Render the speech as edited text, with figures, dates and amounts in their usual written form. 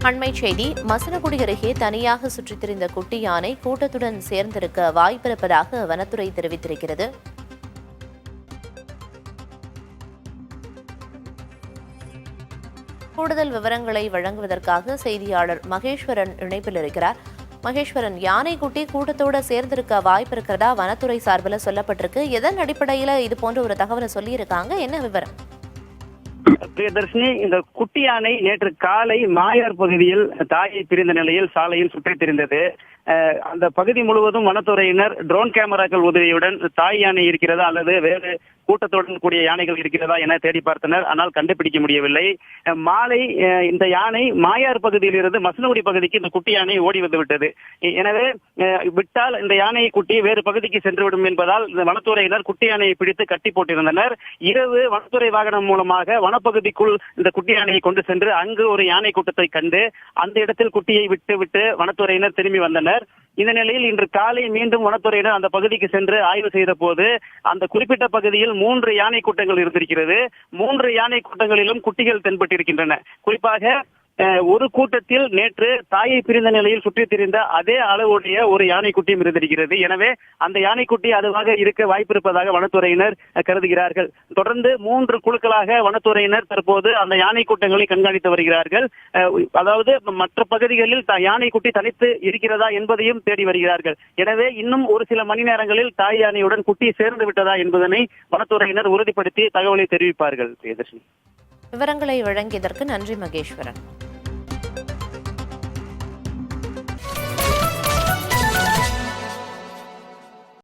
அண்மைச் செய்தி. மசனகுடி அருகே தனியாக சுற்றித் திரிந்த குட்டி யானை கூட்டத்துடன் சேர்ந்திருக்க வாய்ப்பிருப்பதாக வனத்துறை தெரிவித்திருக்கிறது. கூடுதல் விவரங்களை வழங்குவதற்காக செய்தியாளர் மகேஸ்வரன் இணைப்பில் இருக்கிறார். மகேஸ்வரன், யானை குட்டி கூட்டத்தோட சேர்ந்திருக்க வாய்ப்பு இருக்கிறதா வனத்துறை சார்பில் சொல்லப்பட்டிருக்கு. எதன் அடிப்படையில் இது போன்ற ஒரு தகவலை சொல்லியிருக்காங்க? என்ன விவரம்? பிரியதர்ஷினி, இந்த குட்டி யானை நேற்று காலை மாயார் பகுதியில் தாயை பிரிந்த நிலையில் சாலையில் சுற்றித் திரிந்தது. அந்த பகுதி முழுவதும் வனத்துறையினர் ட்ரோன் கேமராக்கள் உதவியுடன் தாய் யானை இருக்கிறதா அல்லது வேறு கூட்டத்துடன் கூடிய யானைகள் இருக்கிறதா என தேடி பார்த்தனர். ஆனால் கண்டுபிடிக்க முடியவில்லை. மாலை இந்த யானை மாயார் பகுதியில் இருந்து மசனகுடி பகுதிக்கு இந்த குட்டி யானை ஓடி வந்து விட்டது. எனவே விட்டால் இந்த யானையை குட்டி வேறு பகுதிக்கு சென்றுவிடும் என்பதால் இந்த வனத்துறையினர் குட்டி யானையை பிடித்து கட்டி போட்டிருந்தனர். இரவு வனத்துறை வாகனம் மூலமாக வனப்பகுதிக்குள் இந்த குட்டி யானையை கொண்டு சென்று அங்கு ஒரு யானை கூட்டத்தை கண்டு அந்த இடத்தில் குட்டியை விட்டு வனத்துறையினர் திரும்பி வந்தனர். இந்த நிலையில் இன்று காலை மீண்டும் வனத்துறையினர் அந்த பகுதிக்கு சென்று ஆய்வு செய்த போது அந்த குறிப்பிட்ட பகுதியில் 3 யானை கூட்டங்கள் இருந்திருக்கிறது. 3 யானை கூட்டங்களிலும் குட்டிகள் தென்பட்டிருக்கின்றன. குறிப்பாக ஒரு கூட்டத்தில் நேற்று தாயை பிரிந்த நிலையில் சுற்றித் திரிந்த அதே அளவுடைய ஒரு யானை குட்டியும் இருந்திருக்கிறது. எனவே அந்த யானை குட்டி அதுவாக இருக்க வாய்ப்பிருப்பதாக வனத்துறையினர் கருதுகிறார்கள். தொடர்ந்து 3 குழுக்களாக வனத்துறையினர் தற்போது அந்த யானை கூட்டங்களை கண்காணித்து வருகிறார்கள். அதாவது மற்ற பகுதிகளில் யானை குட்டி தனித்து இருக்கிறதா என்பதையும் தேடி வருகிறார்கள். எனவே இன்னும் ஒரு சில மணி நேரங்களில் தாய் யானையுடன் குட்டி சேர்ந்து விட்டதா என்பதனை வனத்துறையினர் உறுதிப்படுத்தி தகவலை தெரிவிப்பார்கள். விவரங்களை வழங்கியதற்கு நன்றி மகேஸ்வரன்.